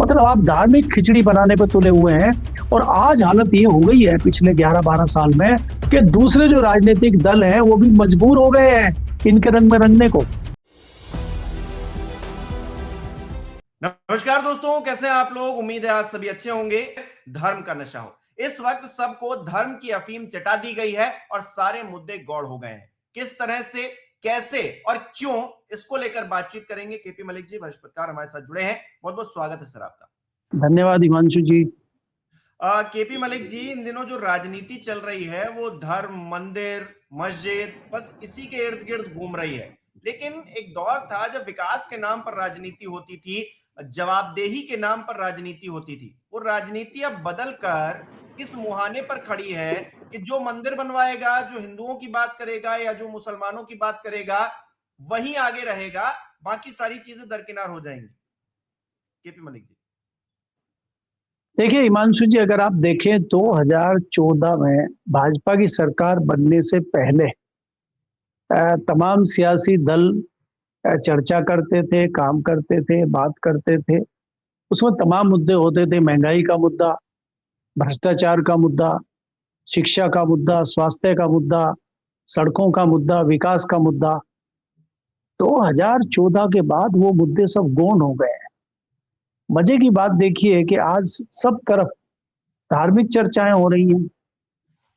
मतलब आप धार्मिक खिचड़ी बनाने पर तुले हुए हैं। और आज हालत ये हो गई है पिछले 11-12 साल में कि दूसरे जो राजनीतिक दल हैं वो भी मजबूर हो गए हैं इनके रंग में रंगने को। नमस्कार दोस्तों, कैसे हैं आप लोग। उम्मीद है आप सभी अच्छे होंगे। धर्म का नशा हो, इस वक्त सबको धर्म की अफीम चटा दी गई है और सारे मुद्दे गौड़ हो गए हैं। किस तरह से, कैसे और क्यों, इसको लेकर बातचीत करेंगे। केपी मलिक जी वरिष्ठ पत्रकार हमारे साथ जुड़े हैं। बहुत बहुत स्वागत है सर आपका। धन्यवाद हिमांशु जी। केपी मलिक जी, इन दिनों जो राजनीति चल रही है वो धर्म, मंदिर, मस्जिद, बस इसी के इर्द गिर्द घूम रही है। लेकिन एक दौर था जब विकास के नाम पर राजनीति होती थी, जवाबदेही के नाम पर राजनीति होती थी। वो राजनीति अब बदल कर इस मुहाने पर खड़ी है कि जो मंदिर बनवाएगा, जो हिंदुओं की बात करेगा या जो मुसलमानों की बात करेगा, वही आगे रहेगा, बाकी सारी चीजें दरकिनार हो जाएंगी। केपी मलिक जी। देखिए हिमांशु जी, अगर आप देखें 2014 में भाजपा की सरकार बनने से पहले तमाम सियासी दल चर्चा करते थे, काम करते थे, बात करते थे। उसमें तमाम मुद्दे होते थे। महंगाई का मुद्दा, भ्रष्टाचार का मुद्दा, शिक्षा का मुद्दा, स्वास्थ्य का मुद्दा, सड़कों का मुद्दा, विकास का मुद्दा। 2014 के बाद वो मुद्दे सब गौण हो गए हैं। मजे की बात देखिए कि आज सब तरफ धार्मिक चर्चाएं हो रही हैं।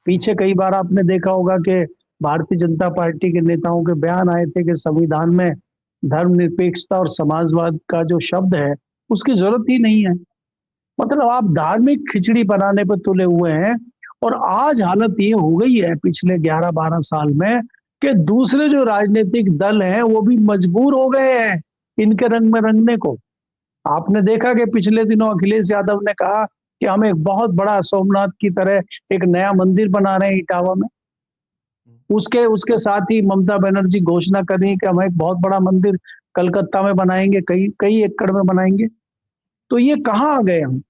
पीछे कई बार आपने देखा होगा कि भारतीय जनता पार्टी के नेताओं के बयान आए थे कि संविधान में धर्मनिरपेक्षता और समाजवाद का जो शब्द है उसकी जरूरत ही नहीं है। मतलब आप धार्मिक खिचड़ी बनाने पर तुले हुए हैं। और आज हालत ये हो गई है पिछले 11-12 साल में कि दूसरे जो राजनीतिक दल हैं वो भी मजबूर हो गए हैं इनके रंग में रंगने को। आपने देखा कि पिछले दिनों अखिलेश यादव ने कहा कि हम एक बहुत बड़ा सोमनाथ की तरह एक नया मंदिर बना रहे हैं इटावा में। उसके उसके साथ ही ममता बनर्जी घोषणा कर रही है कि हम एक बहुत बड़ा मंदिर कलकत्ता में बनाएंगे, कई कई एकड़ में बनाएंगे। तो ये कहाँ आ गए हम।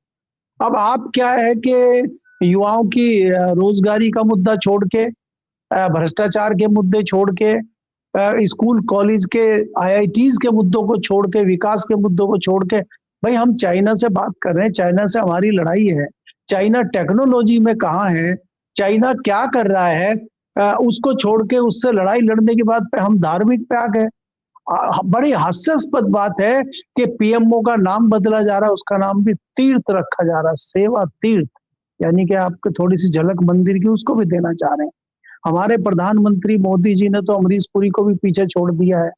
अब आप क्या है कि युवाओं की रोजगारी का मुद्दा छोड़ के, भ्रष्टाचार के मुद्दे छोड़ के, स्कूल कॉलेज के आईआईटीज के मुद्दों को छोड़ के, विकास के मुद्दों को छोड़ के, भाई हम चाइना से बात कर रहे हैं, चाइना से हमारी लड़ाई है। चाइना टेक्नोलॉजी में कहाँ है, चाइना क्या कर रहा है, उसको छोड़ के उससे लड़ाई लड़ने की बात पे हम धार्मिक पे आ गए। बड़ी हास्यास्पद बात है कि पीएमओ का नाम बदला जा रहा है, उसका नाम भी तीर्थ रखा जा रहा है, सेवा तीर्थ। यानी कि आपको थोड़ी सी झलक मंदिर की उसको भी देना चाह रहे हैं। हमारे प्रधानमंत्री मोदी जी ने तो अमरीश पुरी को भी पीछे छोड़ दिया है।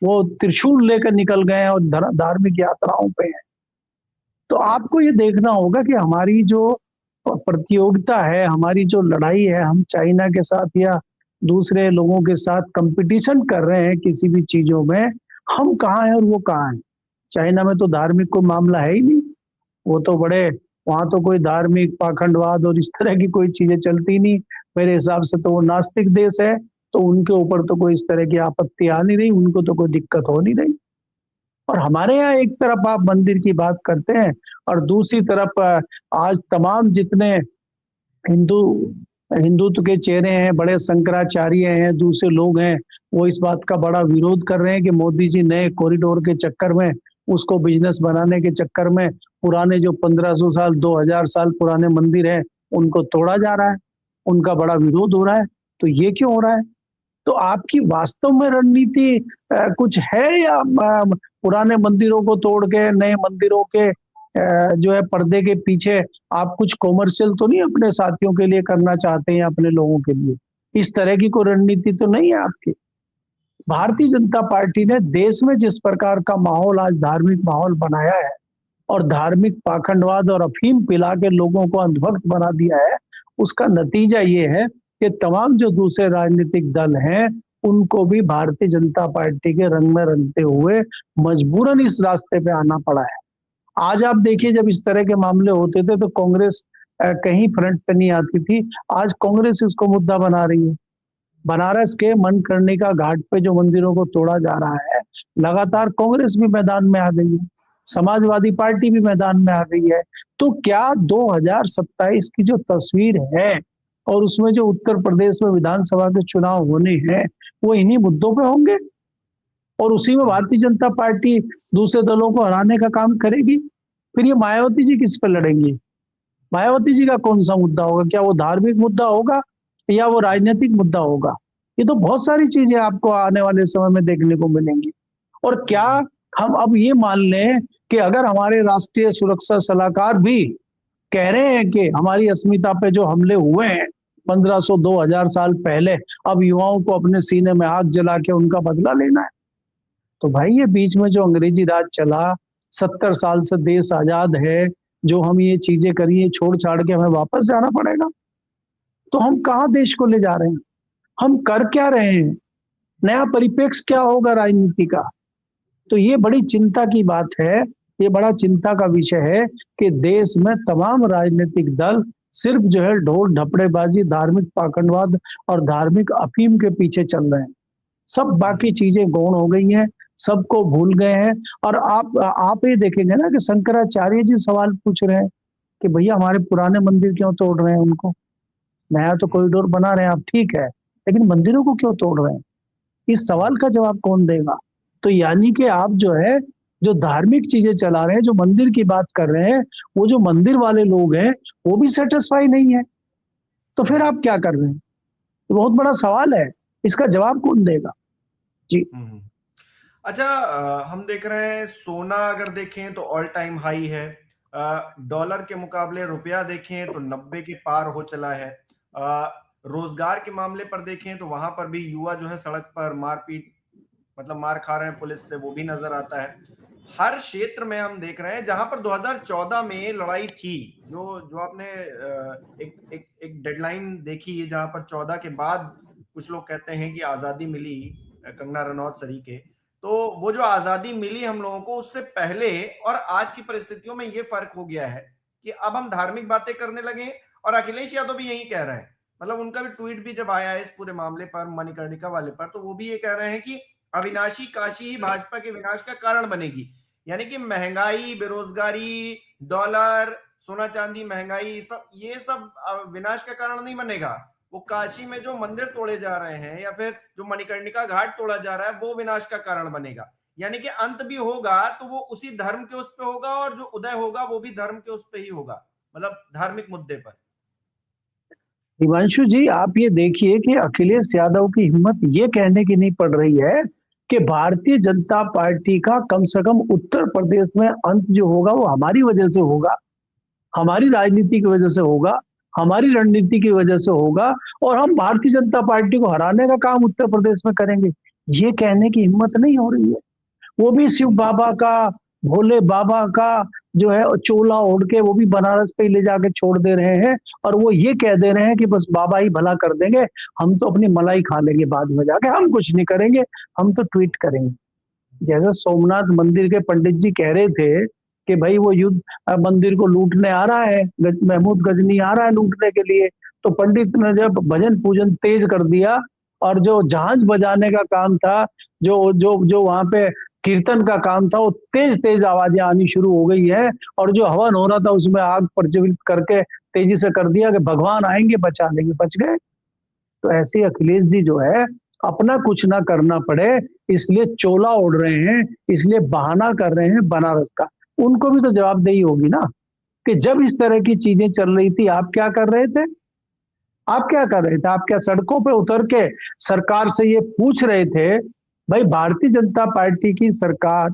वो त्रिशूल लेकर निकल गए हैं और धार्मिक यात्राओं पे हैं। तो आपको ये देखना होगा कि हमारी जो प्रतियोगिता है, हमारी जो लड़ाई है, हम चाइना के साथ या दूसरे लोगों के साथ कंपटीशन कर रहे हैं किसी भी चीजों में, हम कहाँ हैं और वो कहाँ हैं। चाइना में तो धार्मिक कोई मामला है ही नहीं। वो तो बड़े, वहां तो कोई धार्मिक पाखंडवाद और इस तरह की कोई चीजें चलती नहीं। मेरे हिसाब से तो वो नास्तिक देश है, तो उनके ऊपर तो कोई इस तरह की आपत्ति आ नहीं रही, उनको तो कोई दिक्कत हो नहीं रही। और हमारे यहाँ एक तरफ आप मंदिर की बात करते हैं और दूसरी तरफ आज तमाम जितने हिंदू हिंदुत्व के चेहरे हैं, बड़े शंकराचार्य हैं, दूसरे लोग हैं, वो इस बात का बड़ा विरोध कर रहे हैं कि मोदी जी नए कॉरिडोर के चक्कर में, उसको बिजनेस बनाने के चक्कर में पुराने जो 1500 साल 2000 साल पुराने मंदिर हैं उनको तोड़ा जा रहा है। उनका बड़ा विरोध हो रहा है। तो ये क्यों हो रहा है। तो आपकी वास्तव में रणनीति कुछ है या पुराने मंदिरों को तोड़ के नए मंदिरों के जो है पर्दे के पीछे आप कुछ कॉमर्शियल तो नहीं अपने साथियों के लिए करना चाहते हैं, अपने लोगों के लिए। इस तरह की कोई रणनीति तो नहीं है आपकी। भारतीय जनता पार्टी ने देश में जिस प्रकार का माहौल, आज धार्मिक माहौल बनाया है और धार्मिक पाखंडवाद और अफीम पिला के लोगों को अंधभक्त बना दिया है, उसका नतीजा ये है कि तमाम जो दूसरे राजनीतिक दल हैं उनको भी भारतीय जनता पार्टी के रंग में रंगते हुए मजबूरन इस रास्ते पे आना पड़ा है। आज आप देखिए, जब इस तरह के मामले होते थे तो कांग्रेस कहीं फ्रंट पे नहीं आती थी। आज कांग्रेस इसको मुद्दा बना रही है। बनारस के मणिकर्णिका घाट पे जो मंदिरों को तोड़ा जा रहा है, लगातार कांग्रेस भी मैदान में आ गई है, समाजवादी पार्टी भी मैदान में आ गई है। तो क्या 2027 की जो तस्वीर है और उसमें जो उत्तर प्रदेश में विधानसभा के चुनाव होने हैं वो इन्हीं मुद्दों पे होंगे और उसी में भारतीय जनता पार्टी दूसरे दलों को हराने का काम करेगी। फिर ये मायावती जी किस पे लड़ेंगी? मायावती जी का कौन सा मुद्दा होगा? क्या वो धार्मिक मुद्दा होगा या वो राजनीतिक मुद्दा होगा? ये तो बहुत सारी चीजें आपको आने वाले समय में देखने को मिलेंगी। और क्या हम अब ये मान लें कि अगर हमारे राष्ट्रीय सुरक्षा सलाहकार भी कह रहे हैं कि हमारी अस्मिता पे जो हमले हुए हैं 1500 2000 साल पहले, अब युवाओं को अपने सीने में आग जला के उनका बदला लेना है, तो भाई ये बीच में जो अंग्रेजी राज चला, 70 साल से देश आजाद है, जो हम ये चीजें करी है छोड़ छाड़ के हमें वापस जाना पड़ेगा? तो हम कहाँ देश को ले जा रहे हैं? हम कर क्या रहे हैं? नया परिप्रेक्ष्य क्या होगा राजनीति का? तो ये बड़ी चिंता की बात है, ये बड़ा चिंता का विषय है कि देश में तमाम राजनीतिक दल सिर्फ जो है ढोल ढपड़ेबाजी, धार्मिक पाखंडवाद और धार्मिक अफीम के पीछे चल रहे हैं। सब बाकी चीजें गौण हो गई हैं, सबको भूल गए हैं। और आप ये देखेंगे ना कि शंकराचार्य जी सवाल पूछ रहे हैं कि भैया हमारे पुराने मंदिर क्यों तोड़ रहे हैं उनको? नया तो कॉरिडोर बना रहे हैं आप, ठीक है, लेकिन मंदिरों को क्यों तोड़ रहे हैं? इस सवाल का जवाब कौन देगा? तो यानी कि आप जो है जो धार्मिक चीजें चला रहे हैं, जो मंदिर की बात कर रहे हैं, वो जो मंदिर वाले लोग हैं वो भी सेटिस्फाई नहीं है। तो फिर आप क्या कर रहे हैं? तो बहुत बड़ा सवाल है, इसका जवाब कौन देगा? जी। अच्छा, हम देख रहे हैं सोना अगर देखें तो ऑल टाइम हाई है। डॉलर के मुकाबले रुपया देखें तो 90 के पार हो चला है। रोजगार के मामले पर देखें तो वहां पर भी युवा जो है सड़क पर मारपीट, मतलब मार खा रहे हैं पुलिस से, वो भी नजर आता है। हर क्षेत्र में हम देख रहे हैं जहां पर 2014 में लड़ाई थी, जो जो आपने एक डेडलाइन देखी है जहां पर 14 के बाद कुछ लोग कहते हैं कि आजादी मिली कंगना रनौत सरी के, तो वो जो आजादी मिली हम लोगों को, उससे पहले और आज की परिस्थितियों में ये फर्क हो गया है कि अब हम धार्मिक बातें करने लगे। और अखिलेश यादव भी यही कह रहे हैं, मतलब उनका भी ट्वीट भी जब आया है इस पूरे मामले पर, मणिकर्णिका वाले पर, तो वो भी ये कह रहे हैं कि अविनाशी काशी ही भाजपा के विनाश का कारण बनेगी। यानी कि महंगाई, बेरोजगारी, डॉलर, सोना चांदी, महंगाई, सब ये सब विनाश का कारण नहीं बनेगा। वो काशी में जो मंदिर तोड़े जा रहे हैं या फिर जो मणिकर्णिका घाट तोड़ा जा रहा है वो विनाश का कारण बनेगा। यानी कि अंत भी होगा तो वो उसी धर्म के उस पे होगा, और जो उदय होगा वो भी धर्म के उस पे ही होगा, मतलब धार्मिक मुद्दे पर। हिमांशु जी, आप ये देखिए कि अखिलेश यादव की हिम्मत ये कहने की नहीं पड़ रही है कि भारतीय जनता पार्टी का कम से कम उत्तर प्रदेश में अंत जो होगा वो हमारी वजह से होगा, हमारी राजनीति की वजह से होगा, हमारी रणनीति की वजह से होगा, और हम भारतीय जनता पार्टी को हराने का काम उत्तर प्रदेश में करेंगे। ये कहने की हिम्मत नहीं हो रही है। वो भी शिव बाबा का, भोले बाबा का जो है चोला ओढ़ के वो भी बनारस पे ले जाके छोड़ दे रहे हैं, और वो ये कह दे रहे हैं कि बस बाबा ही भला कर देंगे, हम तो अपनी मलाई खा लेंगे बाद में जाके, हम कुछ नहीं करेंगे, हम तो ट्वीट करेंगे। जैसे सोमनाथ मंदिर के पंडित जी कह रहे थे कि भाई वो युद्ध मंदिर को लूटने आ रहा है, महमूद गजनी आ रहा है लूटने के लिए, तो पंडित ने जब भजन पूजन तेज कर दिया और जो जहाज बजाने का काम था, जो जो जो वहां पे कीर्तन का काम था, वो तेज तेज आवाजें आनी शुरू हो गई है, और जो हवन हो रहा था उसमें आग प्रज्वलित करके तेजी से कर दिया कि भगवान आएंगे बचा लेंगे, बच गए। तो ऐसे अखिलेश जी जो है अपना कुछ ना करना पड़े इसलिए चोला ओढ़ रहे हैं, इसलिए बहाना कर रहे हैं बनारस का। उनको भी तो जवाबदेही होगी ना कि जब इस तरह की चीजें चल रही थी आप क्या कर रहे थे? आप क्या कर रहे थे? आप क्या सड़कों पे उतर के सरकार से ये पूछ रहे थे? भाई भारतीय जनता पार्टी की सरकार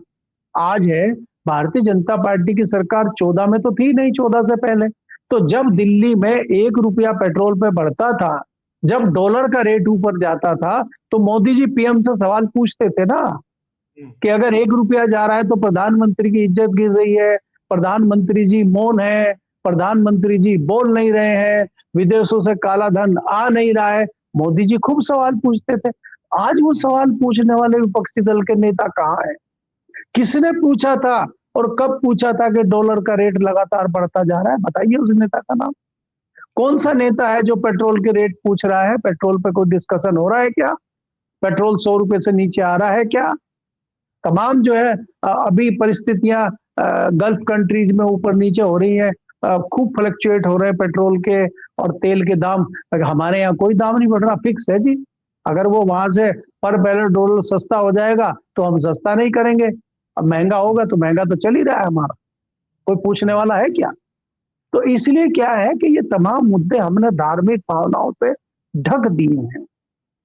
आज है, भारतीय जनता पार्टी की सरकार 14 में तो थी नहीं, 14 से पहले। तो जब दिल्ली में 1 रुपया पेट्रोल पे बढ़ता था, जब डॉलर का रेट ऊपर जाता था, तो मोदी जी पीएम से सवाल पूछते थे ना कि अगर 1 रुपया जा रहा है तो प्रधानमंत्री की इज्जत गिर रही है, प्रधानमंत्री जी मौन है, प्रधानमंत्री जी बोल नहीं रहे हैं, विदेशों से काला धन आ नहीं रहा है। मोदी जी खूब सवाल पूछते थे। आज वो सवाल पूछने वाले विपक्षी दल के नेता कहाँ है? किसने पूछा था और कब पूछा था कि डॉलर का रेट लगातार बढ़ता जा रहा है? बताइए उस नेता का नाम। कौन सा नेता है जो पेट्रोल के रेट पूछ रहा है? पेट्रोल पे कोई डिस्कशन हो रहा है क्या? पेट्रोल 100 रुपए से नीचे आ रहा है क्या? तमाम जो है अभी परिस्थितियां गल्फ कंट्रीज में ऊपर नीचे हो रही है, खूब फ्लक्चुएट हो रहे हैं पेट्रोल के और तेल के दाम। हमारे यहाँ कोई दाम नहीं बढ़ रहा, फिक्स है जी। अगर वो वहां से पर बैरल डॉलर सस्ता हो जाएगा तो हम सस्ता नहीं करेंगे, अब महंगा होगा तो महंगा तो चल ही रहा है हमारा। कोई पूछने वाला है क्या? तो इसलिए क्या है कि ये तमाम मुद्दे हमने धार्मिक भावनाओं से ढक दिए हैं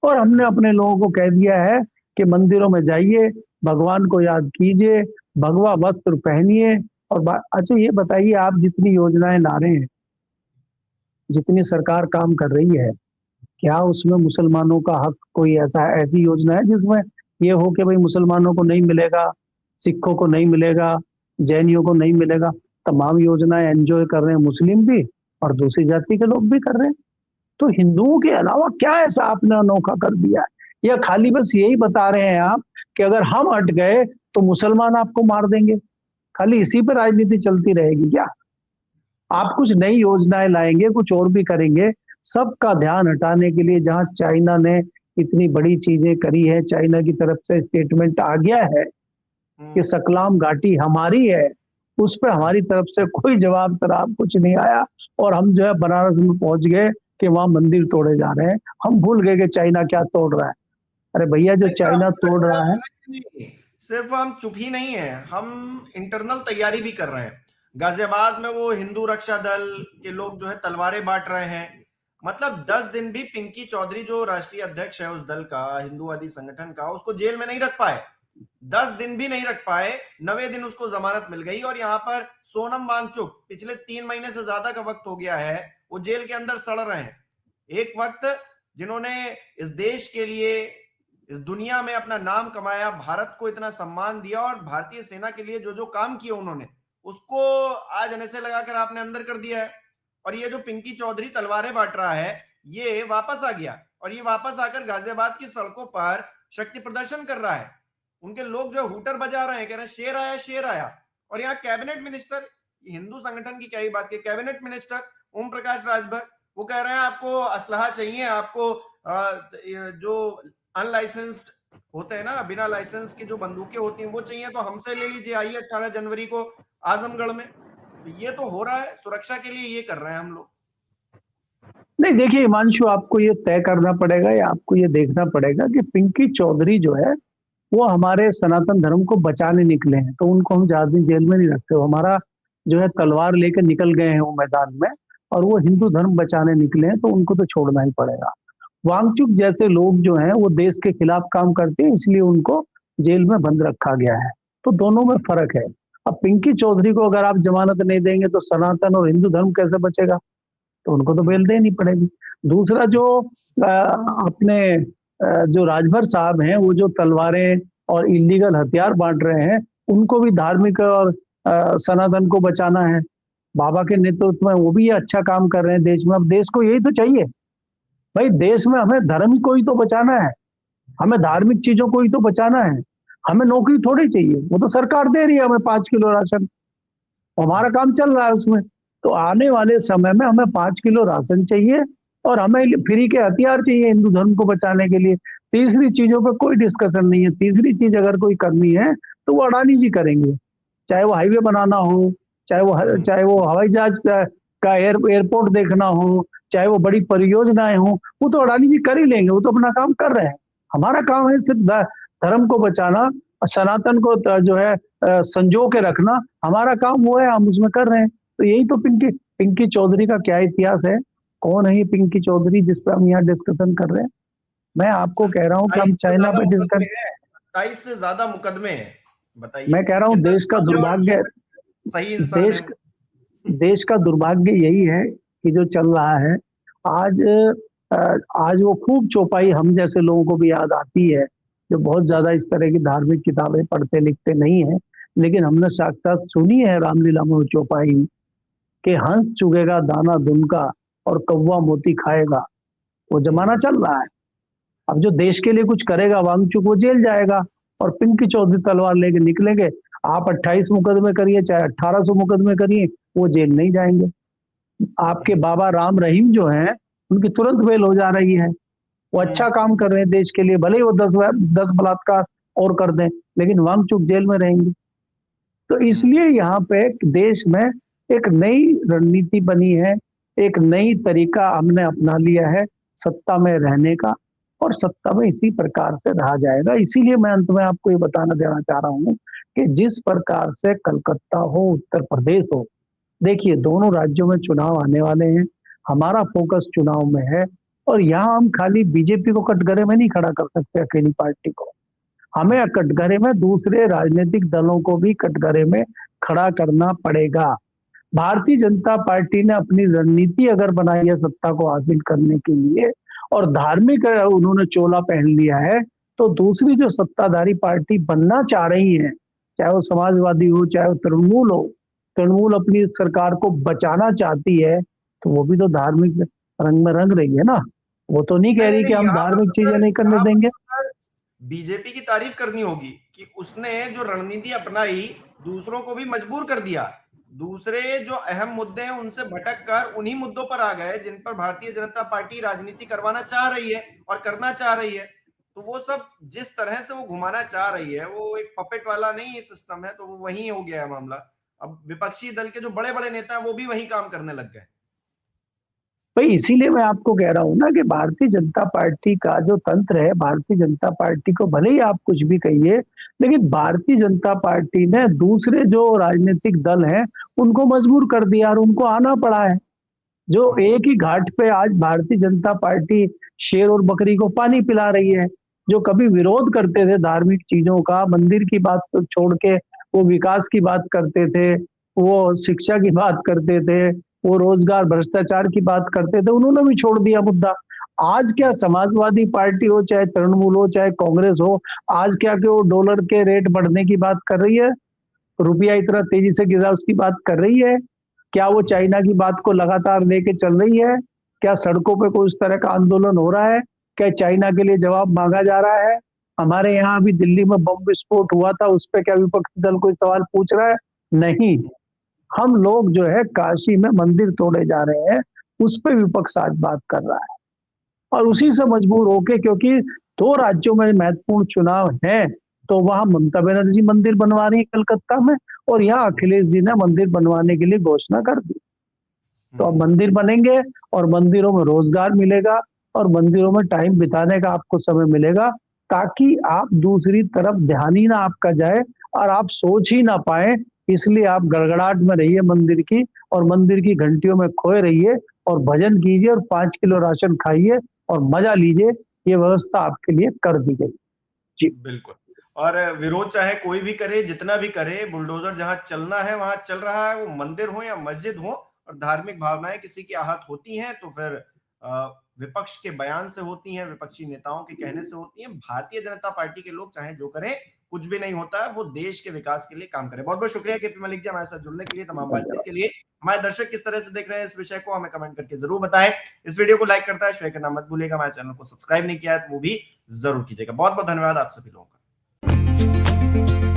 और हमने अपने लोगों को कह दिया है कि मंदिरों में जाइए, भगवान को याद कीजिए, भगवा वस्त्र पहनिए। और अच्छा ये बताइए, आप जितनी योजनाएं ला रहे हैं, जितनी सरकार काम कर रही है, क्या उसमें मुसलमानों का हक कोई ऐसी योजना है जिसमें ये हो कि भाई मुसलमानों को नहीं मिलेगा, सिखों को नहीं मिलेगा, जैनियों को नहीं मिलेगा? तमाम योजनाएं एंजॉय कर रहे हैं मुस्लिम भी और दूसरी जाति के लोग भी कर रहे हैं। तो हिंदुओं के अलावा क्या ऐसा आपने अनोखा कर दिया है? या खाली बस यही बता रहे हैं आप कि अगर हम हट गए तो मुसलमान आपको मार देंगे? खाली इसी पर राजनीति चलती रहेगी क्या? आप कुछ नई योजनाएं लाएंगे, कुछ और भी करेंगे, सबका ध्यान हटाने के लिए। जहां चाइना ने इतनी बड़ी चीजें करी है, चाइना की तरफ से स्टेटमेंट आ गया है कि सकलाम घाटी हमारी है, उस पर हमारी तरफ से कोई जवाब तराब कुछ नहीं आया और हम जो है बनारस में पहुंच गए कि वहां मंदिर तोड़े जा रहे हैं। हम भूल गए कि चाइना क्या तोड़ रहा है। अरे भैया, जो चाइना तोड़ रहा है, सिर्फ हम चुप ही नहीं है, हम इंटरनल तैयारी भी कर रहे हैं। गाजियाबाद में वो हिंदू रक्षा दल के लोग जो है तलवारें बांट रहे हैं। मतलब 10 दिन भी पिंकी चौधरी जो राष्ट्रीय अध्यक्ष है उस दल का, हिंदूवादी संगठन का, उसको जेल में नहीं रख पाए। 10 दिन भी नहीं रख पाए। 9वें दिन उसको जमानत मिल गई। और यहाँ पर सोनम वांगचुक पिछले 3 महीने से ज्यादा का वक्त हो गया है, वो जेल के अंदर सड़ रहे हैं। एक वक्त जिन्होंने इस देश के लिए, इस दुनिया में अपना नाम कमाया, भारत को इतना सम्मान दिया और भारतीय सेना के लिए जो जो काम किए उन्होंने, उसको आज एनएसए लगाकर आपने अंदर कर दिया है। और ये जो पिंकी चौधरी तलवारें बांट रहा है, ये वापस आ गया और ये वापस आकर गाजियाबाद की सड़कों पर शक्ति प्रदर्शन कर रहा है। उनके लोग जो हुटर बजा रहे हैं, कह रहे हैं शेर आया, शेर आया। और यहाँ कैबिनेट मिनिस्टर, हिंदू संगठन की क्या ही बात की, कैबिनेट मिनिस्टर ओम प्रकाश राजभर, वो कह रहे हैं आपको असलहा चाहिए, आपको जो अनलाइसेंस्ड होते हैं ना, बिना लाइसेंस की जो बंदूकें होती हैं वो चाहिए, तो हमसे ले लीजिए, आइए 18 जनवरी को आजमगढ़ में। तो ये तो हो रहा है, सुरक्षा के लिए ये कर रहे हैं हम लोग। नहीं देखिए हिमांशु, आपको ये तय करना पड़ेगा या आपको ये देखना पड़ेगा कि पिंकी चौधरी जो है वो हमारे सनातन धर्म को बचाने निकले हैं, तो उनको हम ज्यादा दिन जेल में नहीं रखते। वो हमारा जो है तलवार लेकर निकल गए हैं वो मैदान में, और वो हिंदू धर्म बचाने निकले हैं, तो उनको तो छोड़ना ही पड़ेगा। वांगचुक जैसे लोग जो हैं वो देश के खिलाफ काम करते हैं, इसलिए उनको जेल में बंद रखा गया है। तो दोनों में फर्क है। अब पिंकी चौधरी को अगर आप जमानत नहीं देंगे तो सनातन और हिंदू धर्म कैसे बचेगा? तो उनको तो बेल देनी पड़ेगी। दूसरा, जो अपने जो राजभर साहब हैं, वो जो तलवारें और इलीगल हथियार बांट रहे हैं, उनको भी धार्मिक और सनातन को बचाना है। बाबा के नेतृत्व में वो भी ये अच्छा काम कर रहे हैं देश में। अब देश को यही तो चाहिए भाई, देश में हमें धर्म को ही तो बचाना है, हमें धार्मिक चीजों को ही तो बचाना है। हमें नौकरी थोड़ी चाहिए, वो तो सरकार दे रही है हमें 5 किलो राशन, हमारा काम चल रहा है उसमें। तो आने वाले समय में हमें 5 किलो राशन चाहिए और हमें फ्री के हथियार चाहिए हिंदू धर्म को बचाने के लिए। तीसरी चीजों पर कोई डिस्कशन नहीं है। तीसरी चीज अगर कोई करनी है तो वो अडानी जी करेंगे, चाहे वो हाईवे बनाना हो, चाहे वो हवाई जहाज का एयरपोर्ट देखना हो, चाहे वो बड़ी परियोजनाएं हो, वो तो अडानी जी कर ही लेंगे, वो तो अपना काम कर रहे हैं। हमारा काम है सिर्फ धर्म को बचाना, सनातन को जो है संजो के रखना, हमारा काम वो है, हम उसमें कर रहे हैं। तो यही तो पिंकी चौधरी का क्या इतिहास है? कौन है ये पिंकी चौधरी जिस पे हम यहाँ डिस्कशन कर रहे हैं? मैं आपको कह रहा हूँ कि हम चाइना पे डिस्कस, 27 से ज्यादा मुकदमे हैं। बताइए, मैं कह रहा हूँ देश का दुर्भाग्य, सही इंसान है। देश का दुर्भाग्य यही है कि जो चल रहा है आज, आज वो खूब चौपाई हम जैसे लोगों को भी याद आती है, जो बहुत ज्यादा इस तरह की धार्मिक किताबें पढ़ते लिखते नहीं है, लेकिन हमने साक्षात सुनी है रामलीला में वो चौपाई कि हंस चुगेगा दाना दुनका और कौवा मोती खाएगा। वो जमाना चल रहा है। अब जो देश के लिए कुछ करेगा वांगचुक, वो जेल जाएगा और पिंकी चौधरी तलवार लेके निकलेंगे। आप 28 मुकदमे करिए, चाहे 1800 मुकदमे करिए, वो जेल नहीं जाएंगे। आपके बाबा राम रहीम जो हैं, उनकी तुरंत बेल हो जा रही है। वो अच्छा काम कर रहे हैं देश के लिए, भले ही वो 10 बलात्कार और कर दें, लेकिन वांगचुक जेल में रहेंगे। तो इसलिए यहाँ पे देश में एक नई रणनीति बनी है, एक नई तरीका हमने अपना लिया है सत्ता में रहने का, और सत्ता में इसी प्रकार से रहा जाएगा। इसीलिए मैं अंत में आपको ये बताना देना चाह रहा हूँ कि जिस प्रकार से कलकत्ता हो, उत्तर प्रदेश हो, देखिए दोनों राज्यों में चुनाव आने वाले हैं, हमारा फोकस चुनाव में है और यहाँ हम खाली बीजेपी को कटघरे में नहीं खड़ा कर सकते, अकेली पार्टी को। हमें कटघरे में दूसरे राजनीतिक दलों को भी कटघरे में खड़ा करना पड़ेगा। भारतीय जनता पार्टी ने अपनी रणनीति अगर बनाई है सत्ता को हासिल करने के लिए और धार्मिक उन्होंने चोला पहन लिया है, तो दूसरी जो सत्ताधारी पार्टी बनना चाह रही है, चाहे वो समाजवादी हो चाहे वो तृणमूल हो, तृणमूल अपनी सरकार को बचाना चाहती है, तो वो भी तो धार्मिक रंग में रंग रही है ना। वो तो नहीं कह नहीं रही कि नहीं, हम यहाँ पर धार्मिक तो चीजें सर, नहीं करने यहाँ पर देंगे। तो सर बीजेपी की तारीफ करनी होगी कि उसने जो रणनीति अपनाई, दूसरों को भी मजबूर कर दिया। दूसरे जो अहम मुद्दे हैं उनसे भटक कर उन्हीं मुद्दों पर आ गए जिन पर भारतीय जनता पार्टी राजनीति करवाना चाह रही है और करना चाह रही है। तो वो सब जिस तरह से वो घुमाना चाह रही है, वो एक पपेट वाला नहीं सिस्टम है, तो वो वही हो गया है मामला। अब विपक्षी दल के जो बड़े बड़े नेता हैं वो भी वही काम करने लग गए। भाई इसीलिए मैं आपको कह रहा हूं ना कि भारतीय जनता पार्टी का जो तंत्र है, भारतीय जनता पार्टी को भले ही आप कुछ भी कहिए, लेकिन भारतीय जनता पार्टी ने दूसरे जो राजनीतिक दल हैं उनको मजबूर कर दिया और उनको आना पड़ा है। जो एक ही घाट पे आज भारतीय जनता पार्टी शेर और बकरी को पानी पिला रही है। जो कभी विरोध करते थे धार्मिक चीजों का, मंदिर की बात को छोड़ के वो विकास की बात करते थे, वो शिक्षा की बात करते थे, वो रोजगार भ्रष्टाचार की बात करते थे, उन्होंने भी छोड़ दिया मुद्दा। आज क्या समाजवादी पार्टी हो चाहे तृणमूल हो चाहे कांग्रेस हो, आज क्या कि वो डॉलर के रेट बढ़ने की बात कर रही है, रुपया इतना तेजी से गिरा उसकी बात कर रही है? क्या वो चाइना की बात को लगातार लेके चल रही है? क्या सड़कों पे कोई उस तरह का आंदोलन हो रहा है? क्या चाइना के लिए जवाब मांगा जा रहा है? हमारे यहाँ अभी दिल्ली में बम विस्फोट हुआ था, उस पर क्या विपक्षी दल कोई सवाल पूछ रहा है? नहीं। हम लोग जो है काशी में मंदिर तोड़े जा रहे हैं, उस पर विपक्ष आज बात कर रहा है और उसी से मजबूर होके, क्योंकि दो राज्यों में महत्वपूर्ण चुनाव है, तो वहां ममता बनर्जी मंदिर बनवा रही है कलकत्ता में और यहाँ अखिलेश जी ने मंदिर बनवाने के लिए घोषणा कर दी। तो अब मंदिर बनेंगे और मंदिरों में रोजगार मिलेगा और मंदिरों में टाइम बिताने का आपको समय मिलेगा, ताकि आप दूसरी तरफ ध्यान ही ना आपका जाए और आप सोच ही ना पाए। इसलिए आप गड़गड़ाहट में रहिए मंदिर की और मंदिर की घंटियों में खोए रहिए और भजन कीजिए और 5 किलो राशन खाइए और मजा लीजिए। ये व्यवस्था आपके लिए कर दी गई। जी बिल्कुल। और विरोध चाहे कोई भी करे, जितना भी करे, बुलडोजर जहां चलना है वहां चल रहा है, वो मंदिर हो या मस्जिद हो। और धार्मिक भावनाएं किसी की आहत होती हैं तो फिर विपक्ष के बयान से होती हैं, विपक्षी नेताओं के कहने से होती हैं। भारतीय जनता पार्टी के लोग चाहे जो करें, कुछ भी नहीं होता है, वो देश के विकास के लिए काम करें। बहुत बहुत शुक्रिया केपी मलिक जी हमारे साथ जुड़ने के लिए, तमाम बातचीत के लिए। हमारे दर्शक किस तरह से देख रहे हैं इस विषय को, हमें कमेंट करके जरूर बताएं। इस वीडियो को लाइक करता है शेयर करना मत भूलिएगा। हमारे चैनल को सब्सक्राइब नहीं किया है तो वो भी जरूर कीजिएगा। बहुत बहुत धन्यवाद आप सभी लोगों का।